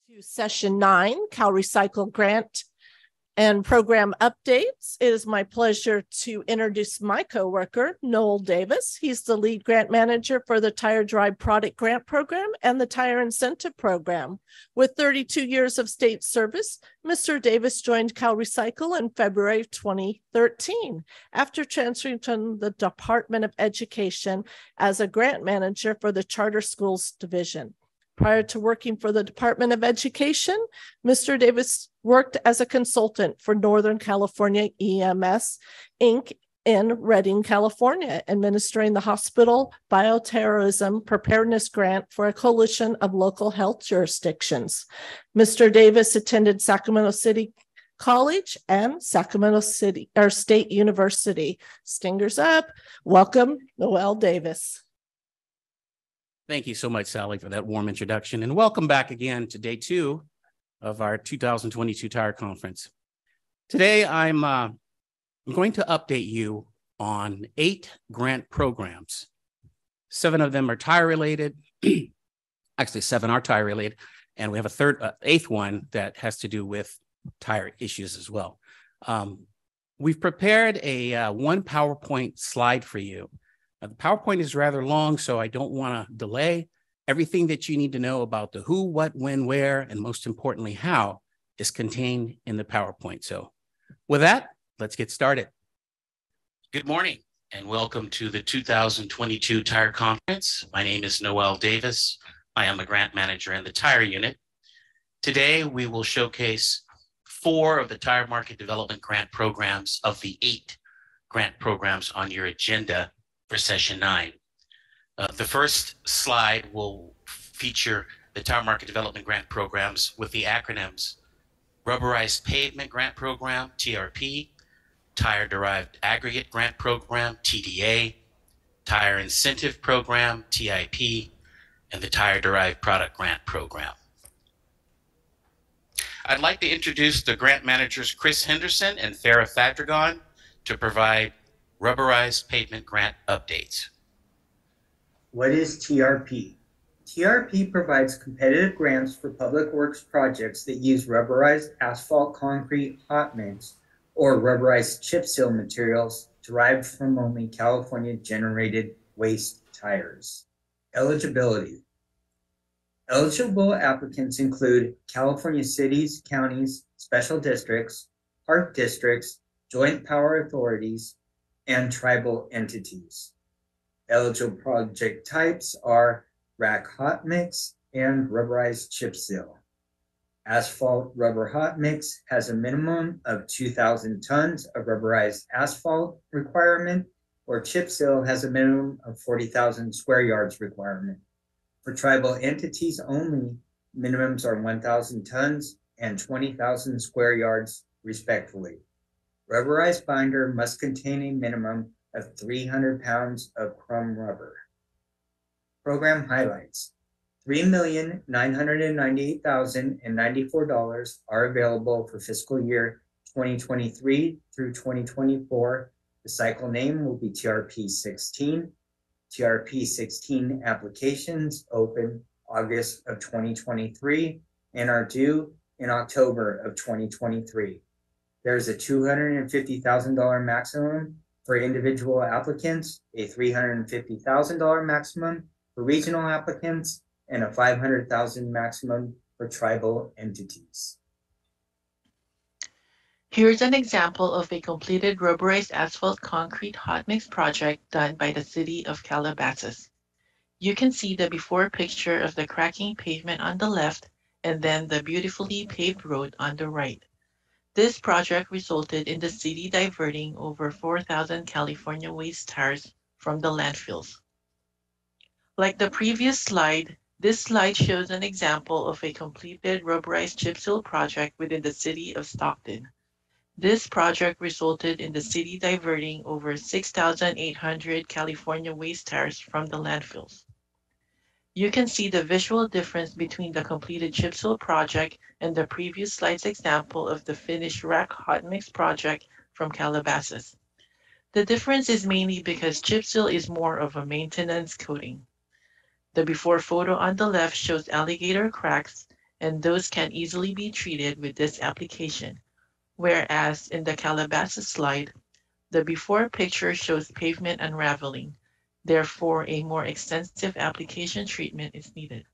To Session 9, CalRecycle Grant and Program Updates. It is my pleasure to introduce my coworker, Noel Davis. He's the lead grant manager for the Tire-Derived Product Grant Program and the Tire Incentive Program. With 32 years of state service, Mr. Davis joined CalRecycle in February 2013 after transferring from the Department of Education as a grant manager for the Charter Schools Division. Prior to working for the Department of Education, Mr. Davis worked as a consultant for Northern California EMS, Inc. in Redding, California, administering the Hospital Bioterrorism Preparedness Grant for a coalition of local health jurisdictions. Mr. Davis attended Sacramento City College and Sacramento State University. Stingers up. Welcome, Noel Davis. Thank you so much, Sally, for that warm introduction, and welcome back again to day 2 of our 2022 Tire Conference. Today, I'm going to update you on 8 grant programs. 7 of them are tire-related. Actually, 7 are tire-related, and we have a 8th one that has to do with tire issues as well. We've prepared a one PowerPoint slide for you. The PowerPoint is rather long, so I don't want to delay. Everything that you need to know about the who, what, when, where, and most importantly, how is contained in the PowerPoint. So with that, let's get started. Good morning and welcome to the 2022 Tire Conference. My name is Noel Davis. I am a grant manager in the Tire Unit. Today, we will showcase 4 of the Tire Market Development Grant programs of the 8 grant programs on your agenda for Session 9. The first slide will feature the Tire Market Development Grant programs with the acronyms Rubberized Pavement Grant Program, TRP, Tire-Derived Aggregate Grant Program, TDA, Tire Incentive Program, TIP, and the Tire-Derived Product Grant Program. I'd like to introduce the grant managers Chris Henderson and Farah Fadragon to provide Rubberized Pavement Grant updates. What is TRP? TRP provides competitive grants for public works projects that use rubberized asphalt concrete hot mix or rubberized chip seal materials derived from only California generated waste tires. Eligibility. Eligible applicants include California cities, counties, special districts, park districts, joint power authorities, and tribal entities. Eligible project types are rack hot mix and rubberized chip seal. Asphalt rubber hot mix has a minimum of 2,000 tons of rubberized asphalt requirement, or chip seal has a minimum of 40,000 square yards requirement. For tribal entities only, minimums are 1,000 tons and 20,000 square yards respectively. Rubberized binder must contain a minimum of 300 pounds of chrome rubber. Program highlights. $3,998,094 are available for fiscal year 2023 through 2024. The cycle name will be TRP 16. TRP 16 applications open August of 2023 and are due in October of 2023. There's a $250,000 maximum for individual applicants, a $350,000 maximum for regional applicants, and a $500,000 maximum for tribal entities. Here's an example of a completed rubberized asphalt concrete hot mix project done by the city of Calabasas. You can see the before picture of the cracking pavement on the left and then the beautifully paved road on the right. This project resulted in the city diverting over 4,000 California waste tires from the landfills. Like the previous slide, this slide shows an example of a completed rubberized chip seal project within the city of Stockton. This project resulted in the city diverting over 6,800 California waste tires from the landfills. You can see the visual difference between the completed chip seal project and the previous slide's example of the finished rack hot mix project from Calabasas. The difference is mainly because chip seal is more of a maintenance coating. The before photo on the left shows alligator cracks, and those can easily be treated with this application. Whereas in the Calabasas slide, the before picture shows pavement unraveling. Therefore, a more extensive application treatment is needed.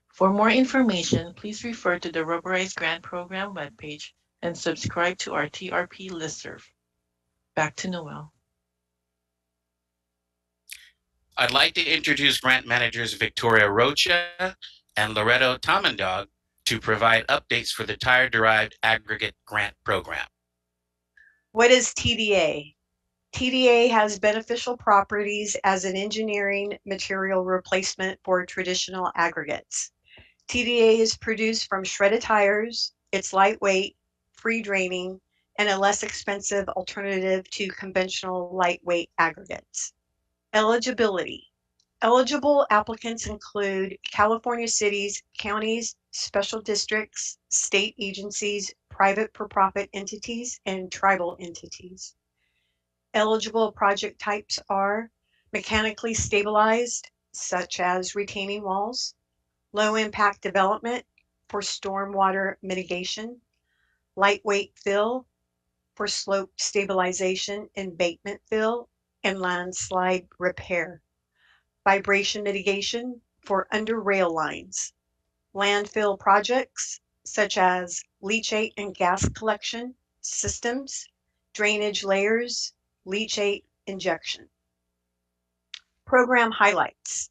For more information, please refer to the Rubberized Grant Program webpage and subscribe to our TRP listserv. Back to Noel. I'd like to introduce grant managers Victoria Rocha and Loretto Tamandog to provide updates for the Tire-Derived Aggregate Grant Program. What is TDA? TDA has beneficial properties as an engineering material replacement for traditional aggregates. TDA is produced from shredded tires. It's lightweight, free draining, and a less expensive alternative to conventional lightweight aggregates. Eligibility. Eligible applicants include California cities, counties, special districts, state agencies, private for-profit entities, and tribal entities. Eligible project types are mechanically stabilized, such as retaining walls, low impact development for stormwater mitigation, lightweight fill for slope stabilization, embankment fill, and landslide repair, vibration mitigation for under rail lines, landfill projects such as leachate and gas collection systems, drainage layers, leachate injection. Program highlights.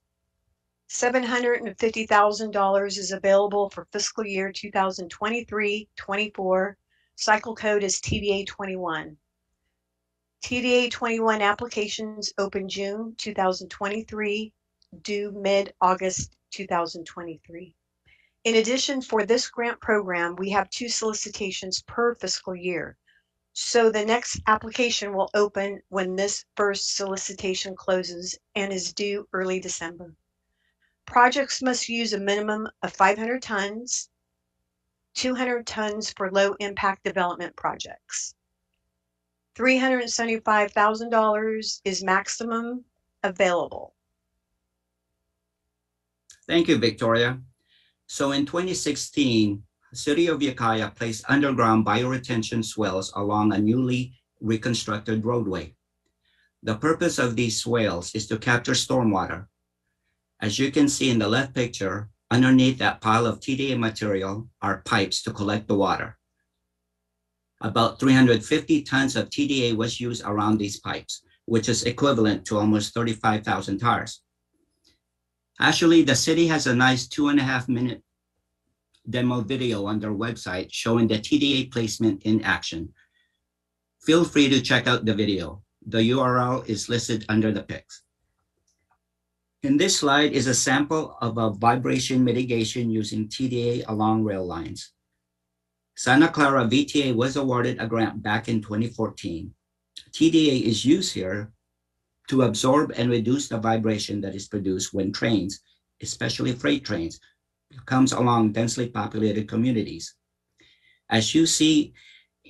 $750,000 is available for fiscal year 2023-24. Cycle code is TDA 21. TDA 21 applications open June 2023, due mid-August 2023. In addition, for this grant program, we have 2 solicitations per fiscal year. So the next application will open when this first solicitation closes and is due early December. Projects must use a minimum of 500 tons, 200 tons for low impact development projects. $375,000 is maximum available. Thank you, Victoria. So in 2016, the City of Ukiah placed underground bioretention swales along a newly reconstructed roadway. The purpose of these swales is to capture stormwater. As you can see in the left picture, underneath that pile of TDA material are pipes to collect the water. About 350 tons of TDA was used around these pipes, which is equivalent to almost 35,000 tires. Actually, the city has a nice 2.5-minute demo video on their website showing the TDA placement in action. Feel free to check out the video. The URL is listed under the pics. In this slide is a sample of a vibration mitigation using TDA along rail lines. Santa Clara VTA was awarded a grant back in 2014. TDA is used here to absorb and reduce the vibration that is produced when trains, especially freight trains, comes along densely populated communities. As you see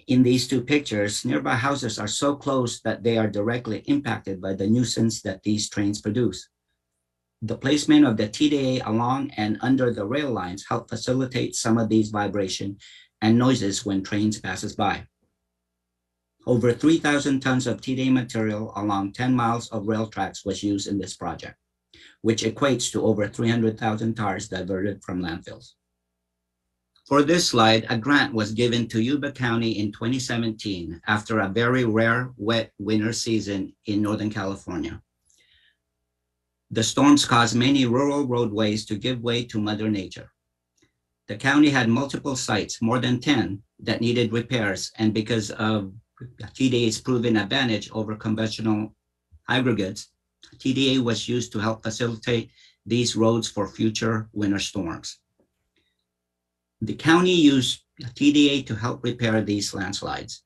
in these 2 pictures, nearby houses are so close that they are directly impacted by the nuisance that these trains produce. The placement of the TDA along and under the rail lines help facilitate some of these vibration and noises when trains passes by. Over 3,000 tons of TDA material along 10 miles of rail tracks was used in this project, which equates to over 300,000 tires diverted from landfills. For this slide, a grant was given to Yuba County in 2017 after a very rare wet winter season in Northern California. The storms caused many rural roadways to give way to Mother Nature. The county had multiple sites, more than 10, that needed repairs, and because of TDA's proven advantage over conventional aggregates, TDA was used to help facilitate these roads for future winter storms. The county used TDA to help repair these landslides.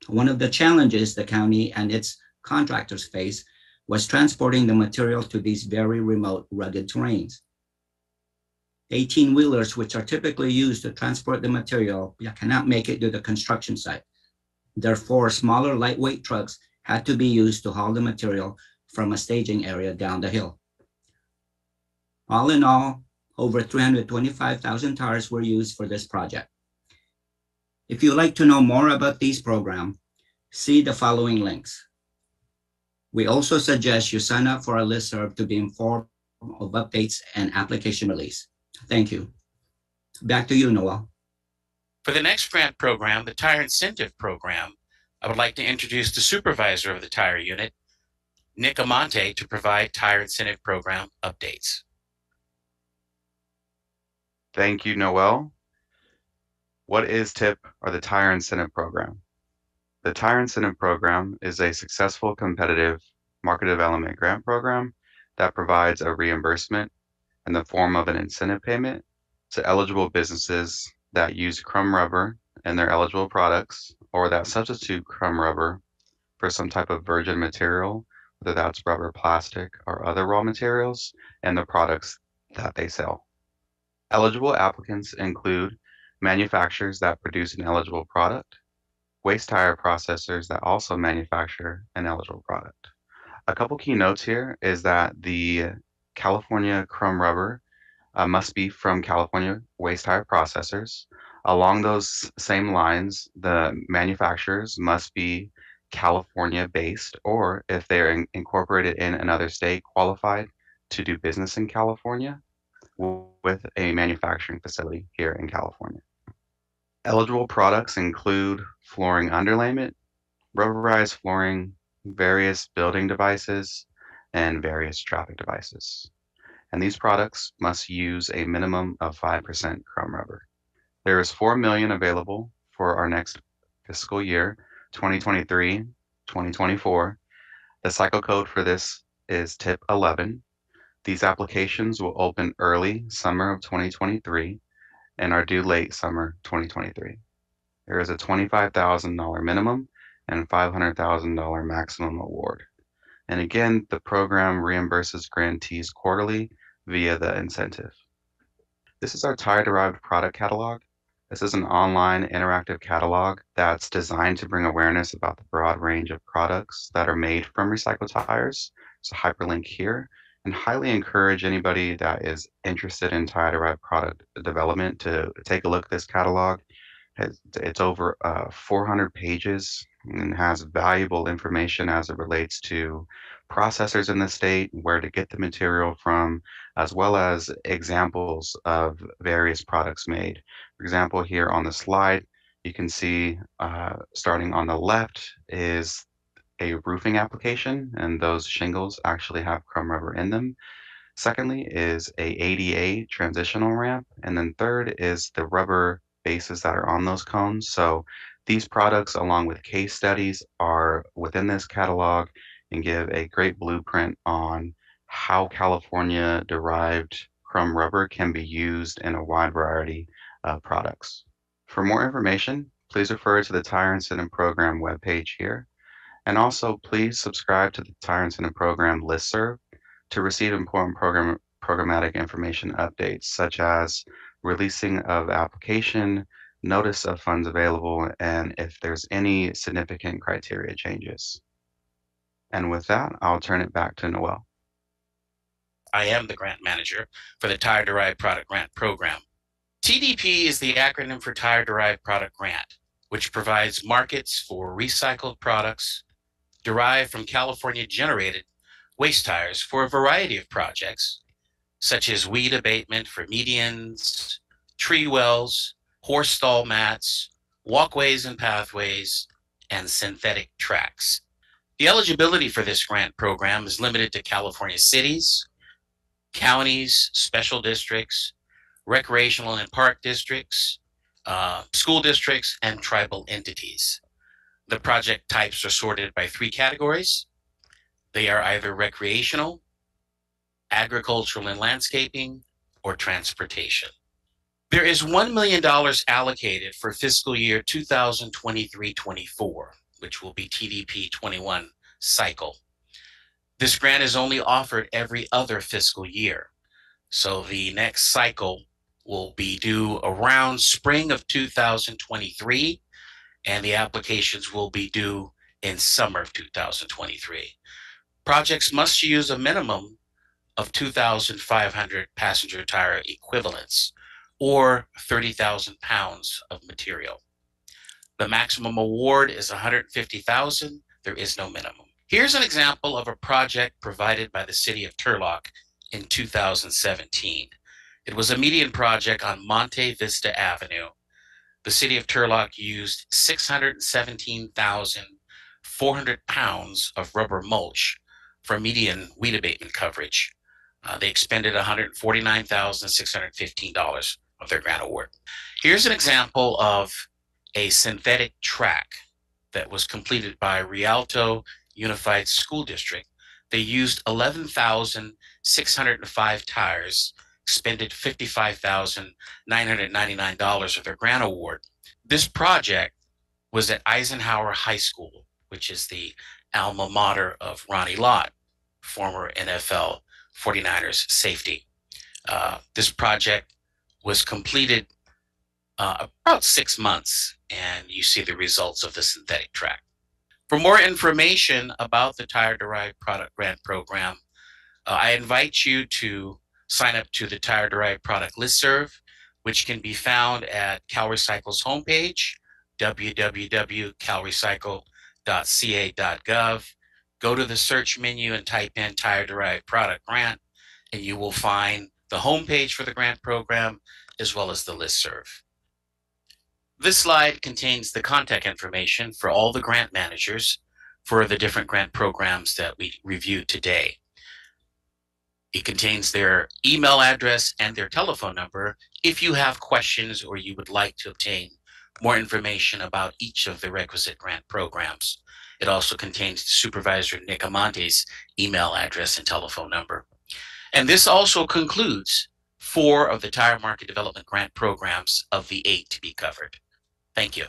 One of the challenges the county and its contractors face was transporting the material to these very remote, rugged terrains. 18-wheelers, which are typically used to transport the material, cannot make it to the construction site. Therefore, smaller, lightweight trucks had to be used to haul the material from a staging area down the hill. All in all, Over 325,000 tires were used for this project. If you'd like to know more about these programs, see the following links. We also suggest you sign up for our listserv to be informed of updates and application release. Thank you. Back to you, Noel. For the next grant program, the Tire Incentive Program, I would like to introduce the supervisor of the tire unit, Nick Amante, to provide Tire Incentive Program updates. Thank you, Noel. What is TIP, or the Tire Incentive Program? The Tire Incentive Program is a successful competitive market development grant program that provides a reimbursement in the form of an incentive payment to eligible businesses that use crumb rubber in their eligible products, or that substitute crumb rubber for some type of virgin material, whether that's rubber, plastic, or other raw materials, in the products that they sell. Eligible applicants include manufacturers that produce an eligible product, waste tire processors that also manufacture an eligible product. A couple key notes here is that the California crumb rubber must be from California waste tire processors. Along those same lines, the manufacturers must be California based, or if they're incorporated in another state, qualified to do business in California with a manufacturing facility here in California. Eligible products include flooring underlayment, rubberized flooring, various building devices, and various traffic devices. And these products must use a minimum of 5% crumb rubber. There is $4 million available for our next fiscal year, 2023-2024. The cycle code for this is TIP 11. These applications will open early summer of 2023 and are due late summer 2023. There is a $25,000 minimum and $500,000 maximum award. And again, the program reimburses grantees quarterly via the incentive. This is our Tire-Derived product catalog. This is an online interactive catalog that's designed to bring awareness about the broad range of products that are made from recycled tires. It's a hyperlink here, and highly encourage anybody that is interested in Tire-Derived product development to take a look at this catalog. It's over 400 pages and has valuable information as it relates to processors in the state, where to get the material from, as well as examples of various products made. For example, here on the slide, you can see starting on the left is a roofing application, and those shingles actually have crumb rubber in them. Secondly is a ADA transitional ramp, and then third is the rubber bases that are on those cones. So these products, along with case studies, are within this catalog and give a great blueprint on how California derived crumb rubber can be used in a wide variety of products. For more information, please refer to the Tire Incentive Program webpage here. And also, please subscribe to the Tire Incentive Program listserv to receive important programmatic information updates, such as releasing of application, notice of funds available, and if there's any significant criteria changes. And with that, I'll turn it back to Noel. I am the grant manager for the Tire-Derived Product Grant Program. TDP is the acronym for Tire-Derived Product Grant, which provides markets for recycled products derived from California-generated waste tires for a variety of projects, such as weed abatement for medians, tree wells, horse stall mats, walkways and pathways, and synthetic tracks. The eligibility for this grant program is limited to California cities, counties, special districts, recreational and park districts, school districts, and tribal entities. The project types are sorted by 3 categories. They are either recreational, agricultural and landscaping, or transportation. There is $1 million allocated for fiscal year 2023-24, which will be TDP 21 cycle. This grant is only offered every other fiscal year. So the next cycle will be due around spring of 2023, and the applications will be due in summer of 2023. Projects must use a minimum of 2,500 passenger tire equivalents, or 30,000 pounds of material. The maximum award is $150,000. There is no minimum. Here's an example of a project provided by the city of Turlock in 2017. It was a median project on Monte Vista Avenue. The city of Turlock used 617,400 pounds of rubber mulch for median weed abatement coverage. They expended $149,615 of their grant award. Here's an example of a synthetic track that was completed by Rialto Unified School District. They used 11,605 tires, expended $55,999 of their grant award. This project was at Eisenhower High School, which is the alma mater of Ronnie Lott, former NFL 49ers safety. This project was completed about 6 months, and you see the results of the synthetic track. For more information about the Tire-Derived Product Grant Program, I invite you to sign up to the Tire-Derived Product Listserv, which can be found at CalRecycle's homepage, www.calrecycle.ca.gov. Go to the search menu and type in Tire-Derived Product Grant, and you will find the homepage for the grant program as well as the listserv. This slide contains the contact information for all the grant managers for the different grant programs that we reviewed today. It contains their email address and their telephone number if you have questions or you would like to obtain more information about each of the requisite grant programs. It also contains Supervisor Nick Amonte's email address and telephone number. And this also concludes 4 of the tire market development grant programs of the 8 to be covered. Thank you.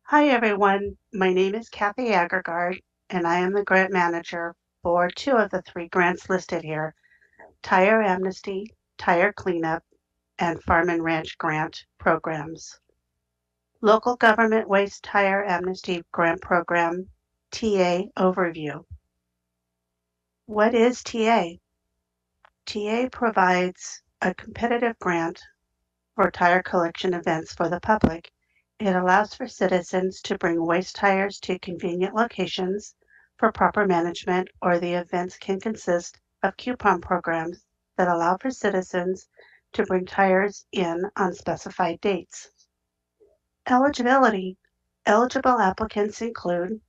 Hi, everyone. My name is Kathy Aggregate, and I am the grant manager for 2 of the 3 grants listed here, Tire Amnesty, Tire Cleanup, and Farm and Ranch grant programs. Local Government Waste Tire Amnesty Grant Program, TA Overview. What is TA? TA provides a competitive grant for tire collection events for the public. It allows for citizens to bring waste tires to convenient locations for proper management, or the events can consist of coupon programs that allow for citizens to bring tires in on specified dates. Eligibility. Eligible applicants include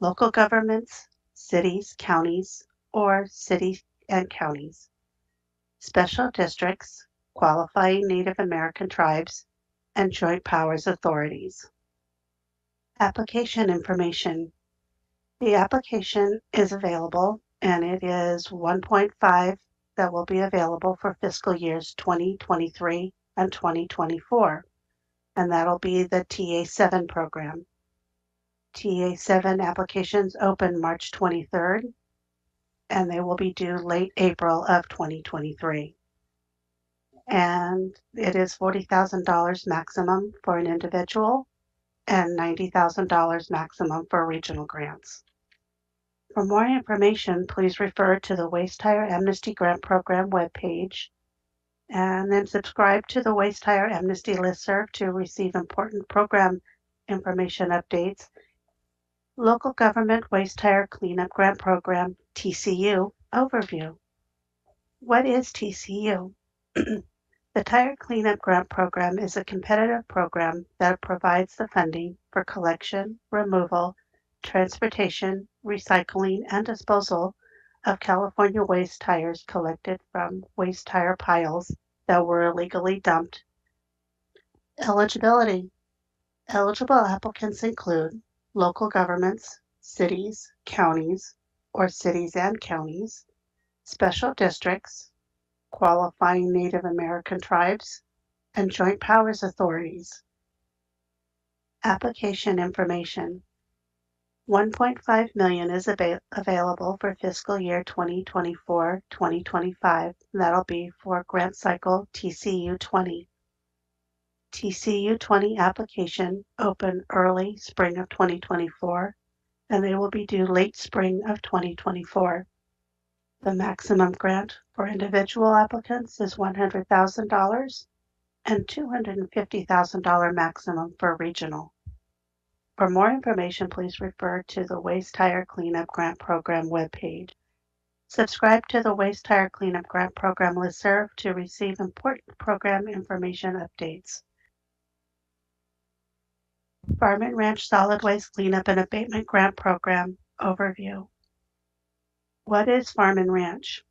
local governments, cities, counties, or cities and counties, special districts, qualifying Native American tribes, and joint powers authorities. Application information. The application is available, and it is 1.5 that will be available for fiscal years 2023 and 2024, and that'll be the TA7 program. TA7 applications open March 23rd, and they will be due late April of 2023. And it is $40,000 maximum for an individual and $90,000 maximum for regional grants. For more information, please refer to the Waste Tire Amnesty Grant Program webpage, and then subscribe to the Waste Tire Amnesty listserv to receive important program information updates. Local Government Waste Tire Cleanup Grant Program, TCU, Overview. What is TCU? The Tire Cleanup Grant Program is a competitive program that provides the funding for collection, removal, transportation, recycling, and disposal of California waste tires collected from waste tire piles that were illegally dumped. Eligibility. Eligible applicants include local governments, cities, counties, or cities and counties, special districts, qualifying Native American tribes, and joint powers authorities. Application information. $1.5 million is available for fiscal year 2024-2025. That'll be for grant cycle TCU 20. TCU 20 application open early spring of 2024, and they will be due late spring of 2024. The maximum grant for individual applicants is $100,000 and $250,000 maximum for regional. For more information, please refer to the Waste Tire Cleanup Grant Program webpage. Subscribe to the Waste Tire Cleanup Grant Program listserv to receive important program information updates. Farm and Ranch Solid Waste Cleanup and Abatement Grant Program Overview. What is Farm and Ranch?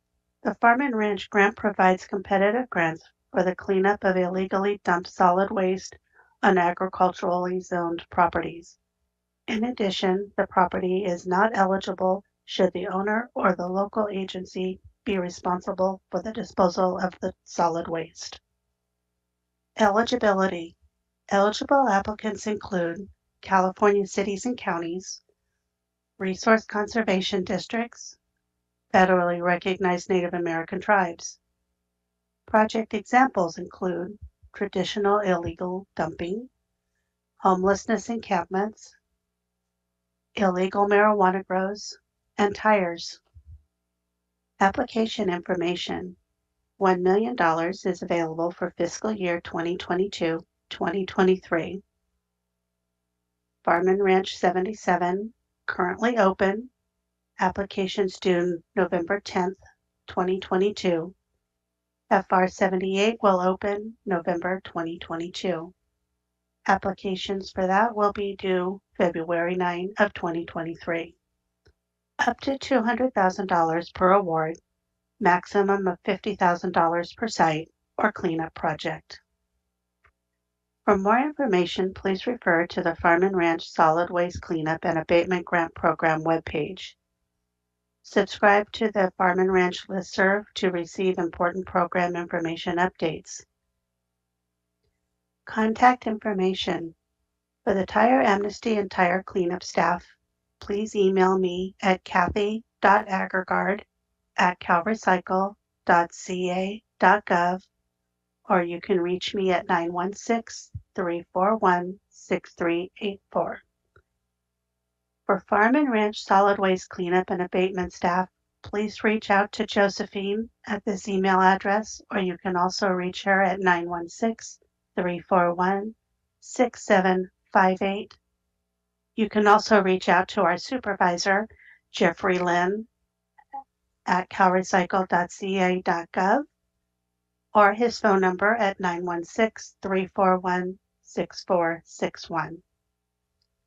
The Farm and Ranch grant provides competitive grants for the cleanup of illegally dumped solid waste on agriculturally zoned properties. In addition, the property is not eligible should the owner or the local agency be responsible for the disposal of the solid waste. Eligibility. Eligible applicants include California cities and counties, resource conservation districts, federally recognized Native American tribes. Project examples include traditional illegal dumping, homelessness encampments, illegal marijuana grows, and tires. Application information. $1 million is available for fiscal year 2022-2023. Farm and Ranch 77, currently open. Applications due November 10th, 2022. FR 78 will open November 2022. Applications for that will be due February 9 of 2023. Up to $200,000 per award, maximum of $50,000 per site or cleanup project. For more information, please refer to the Farm and Ranch Solid Waste Cleanup and Abatement Grant Program webpage. Subscribe to the Farm and Ranch listserv to receive important program information updates. Contact information. For the Tire Amnesty and Tire Cleanup staff, please email me at kathy.agregard@calrecycle.ca.gov, or you can reach me at 916-341-6384. For Farm and Ranch Solid Waste Cleanup and Abatement staff, please reach out to Josephine at this email address, or you can also reach her at 916-341-6758. You can also reach out to our supervisor, Jeffrey Lynn, at calrecycle.ca.gov, or his phone number at 916-341-6461.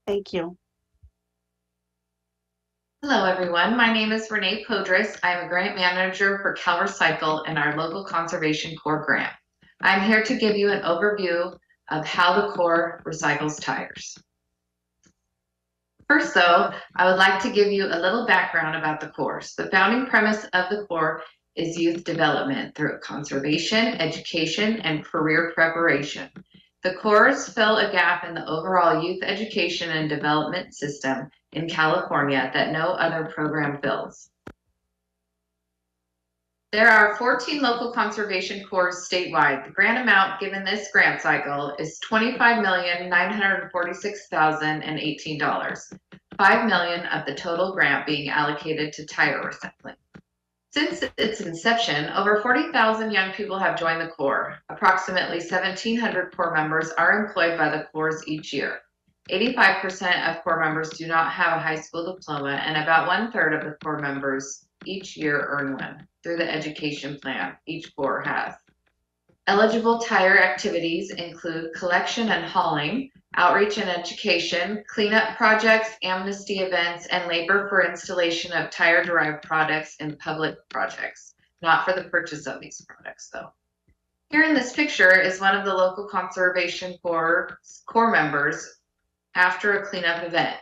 Thank you. Hello, everyone. My name is Renee Podres. I'm a grant manager for CalRecycle and our local Conservation Corps grant. I'm here to give you an overview of how the Corps recycles tires. First, though, I would like to give you a little background about the Corps. The founding premise of the Corps is youth development through conservation, education, and career preparation. The Corps fill a gap in the overall youth education and development system in California that no other program fills. There are 14 local conservation corps statewide. The grant amount given this grant cycle is $25,946,018, $5 million of the total grant being allocated to tire recycling. Since its inception, over 40,000 young people have joined the Corps. Approximately 1,700 Corps members are employed by the Corps each year. 85% of Corps members do not have a high school diploma, and about 1/3 of the Corps members each year earn one through the education plan each Corps has. Eligible tire activities include collection and hauling, outreach and education, cleanup projects, amnesty events, and labor for installation of tire-derived products in public projects, not for the purchase of these products, though. Here in this picture is one of the local conservation corps members after a cleanup event.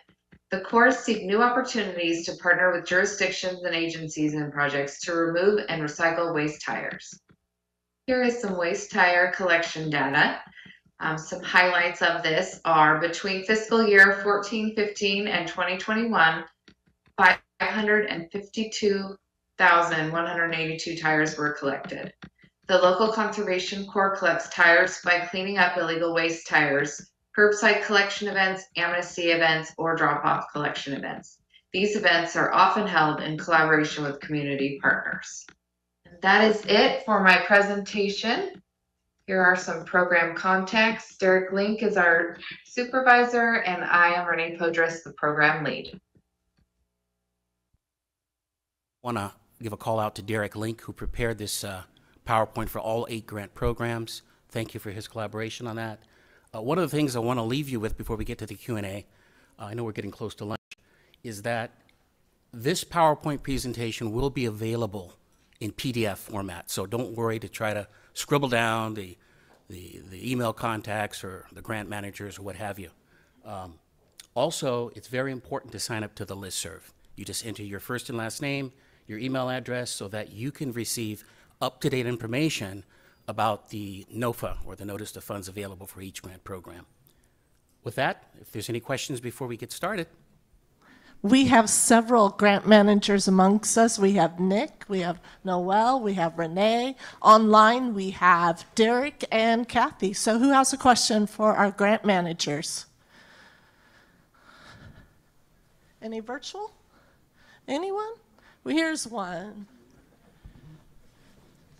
The Corps seek new opportunities to partner with jurisdictions and agencies and projects to remove and recycle waste tires. Here is some waste tire collection data. Some highlights of this are between fiscal year 14-15 and 2021, 552,182 tires were collected. The local conservation corps collects tires by cleaning up illegal waste tires, curbside collection events, amnesty events, or drop-off collection events. These events are often held in collaboration with community partners. And that is it for my presentation. Here are some program contacts. Derek Link is our supervisor, and I am Renee Podres, the program lead. I want to give a call out to Derek Link, who prepared this PowerPoint for all 8 grant programs. Thank you for his collaboration on that. One of the things I want to leave you with before we get to the Q&A, I know we're getting close to lunch, is that this PowerPoint presentation will be available in PDF format. So don't worry to try to scribble down the email contacts or the grant managers or what have you. Also, it's very important to sign up to the listserv. You just enter your first and last name, your email address, so that you can receive up-to-date information about the NOFA, or the Notice of Funds available for each grant program. With that, if there's any questions before we get started. We have several grant managers amongst us. We have Nick, we have Noel, we have Renee. Online, we have Derek and Kathy. So who has a question for our grant managers? Any virtual? Anyone? Well, here's one.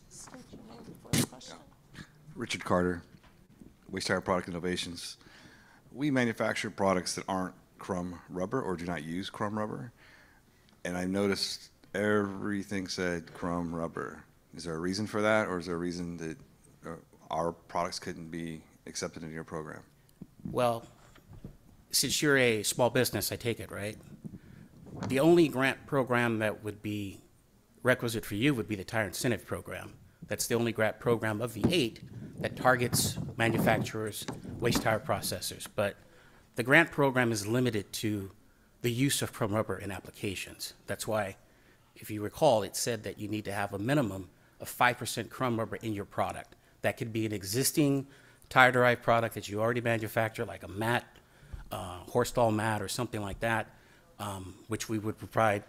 State your name before the question. Richard Carter, Waste Tire Product Innovations. We manufacture products that aren't crumb rubber or do not use crumb rubber. And I noticed everything said crumb rubber. Is there a reason for that, or is there a reason that our products couldn't be accepted in your program? Well, since you're a small business, I take it, right? The only grant program that would be requisite for you would be the Tire Incentive Program. That's the only grant program of the 8 that targets manufacturers, waste tire processors. But the grant program is limited to the use of crumb rubber in applications. That's why, if you recall, it said that you need to have a minimum of 5% crumb rubber in your product. That could be an existing tire-derived product that you already manufacture, like a mat, horse stall mat or something like that, which we would provide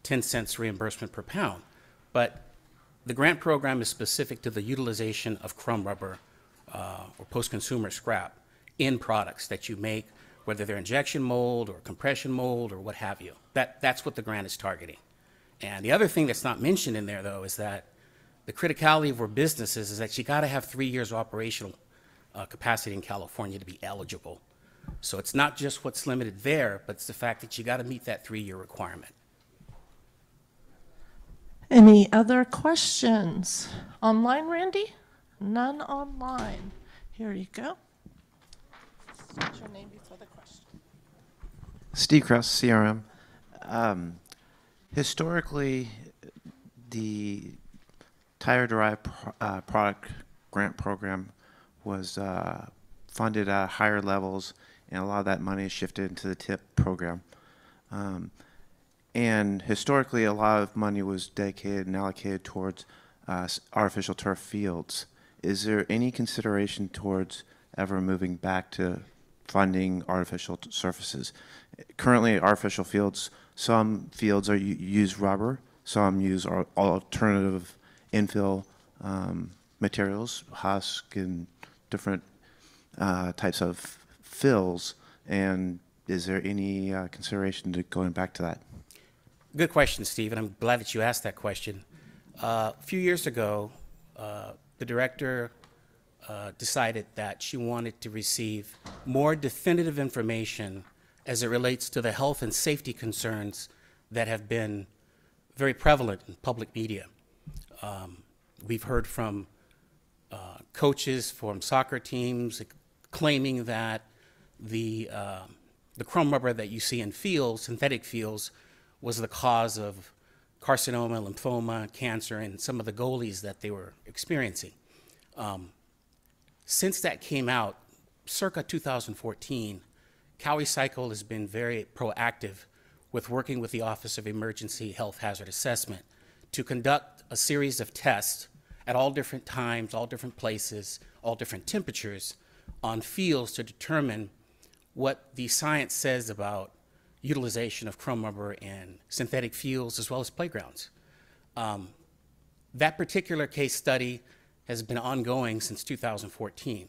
10 cents reimbursement per pound. But the grant program is specific to the utilization of crumb rubber or post-consumer scrap in products that you make, whether they're injection mold or compression mold or what have you. That's what the grant is targeting. And the other thing that's not mentioned in there, though, is that the criticality of our businesses is that you got to have 3 years of operational capacity in California to be eligible. So it's not just what's limited there, but it's the fact that you got to meet that 3-year requirement. Any other questions? Online, Randy? None online. Here you go. What's your name before the question? Steve Krause, CRM. Historically, the Tire-Derived product grant program was funded at higher levels, and a lot of that money is shifted into the TIP program. And historically, a lot of money was dedicated and allocated towards artificial turf fields. Is there any consideration towards ever moving back to funding artificial surfaces? Currently, artificial fields, some fields use rubber, some use alternative infill materials, husk, and different types of fills. And is there any consideration to going back to that? Good question, Steve, and I'm glad that you asked that question. A few years ago, the director decided that she wanted to receive more definitive information as it relates to the health and safety concerns that have been very prevalent in public media. We've heard from coaches from soccer teams claiming that the crumb rubber that you see in fields, synthetic fields, was the cause of carcinoma, lymphoma, cancer, and some of the goalies that they were experiencing. Since that came out, circa 2014, CalRecycle has been very proactive with working with the Office of Emergency Health Hazard Assessment to conduct a series of tests at all different times, all different places, all different temperatures on fields to determine what the science says about utilization of crumb rubber in synthetic fields as well as playgrounds. That particular case study has been ongoing since 2014.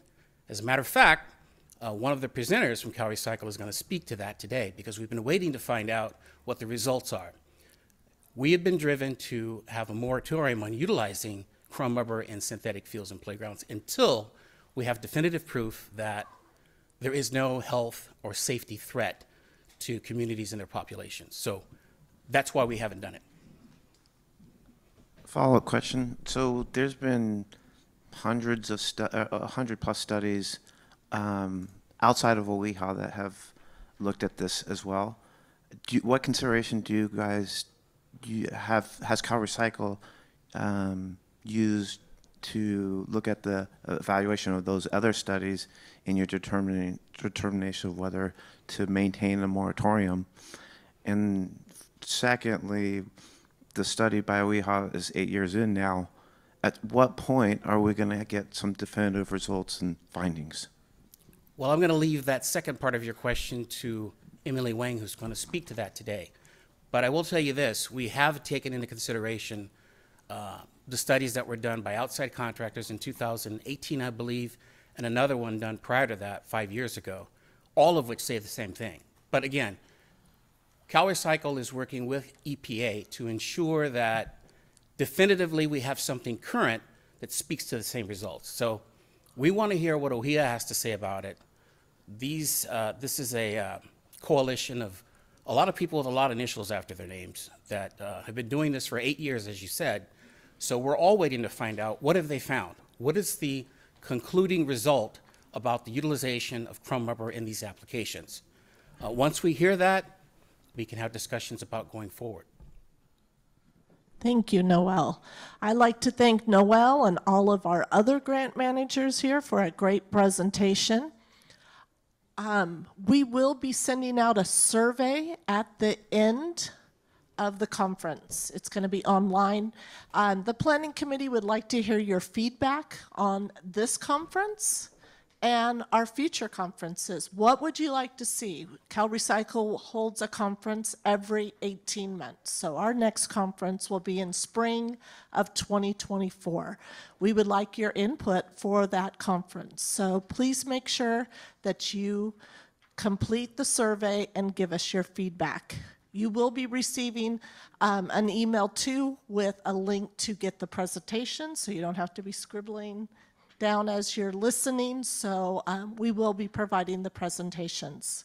As a matter of fact, One of the presenters from CalRecycle is going to speak to that today because we've been waiting to find out what the results are. We have been driven to have a moratorium on utilizing crumb rubber in synthetic fields and playgrounds until we have definitive proof that there is no health or safety threat to communities and their populations. So that's why we haven't done it. Follow-up question. So there's been hundreds of 100+ studies outside of OEHA that have looked at this as well. What consideration do you guys has CalRecycle used to look at the evaluation of those other studies in your determination of whether to maintain a moratorium? And secondly, the study by OEHA is 8 years in now. At what point are we going to get some definitive results and findings? Well, I'm going to leave that second part of your question to Emily Wang, who's going to speak to that today. But I will tell you this, we have taken into consideration the studies that were done by outside contractors in 2018, I believe, and another one done prior to that 5 years ago, all of which say the same thing. But again, CalRecycle is working with EPA to ensure that definitively we have something current that speaks to the same results. So we want to hear what OEHA has to say about it. This is a coalition of a lot of people with a lot of initials after their names that have been doing this for 8 years, as you said. So we're all waiting to find out, what have they found? What is the concluding result about the utilization of crumb rubber in these applications? Once we hear that, we can have discussions about going forward. Thank you, Noel. I'd like to thank Noel and all of our other grant managers here for a great presentation. We will be sending out a survey at the end of the conference. It's going to be online. The Planning Committee would like to hear your feedback on this conference and our future conferences. What would you like to see? CalRecycle holds a conference every 18 months. So our next conference will be in spring of 2024. We would like your input for that conference. So please make sure that you complete the survey and give us your feedback. You will be receiving an email too with a link to get the presentation, so you don't have to be scribbling down as you're listening. So we will be providing the presentations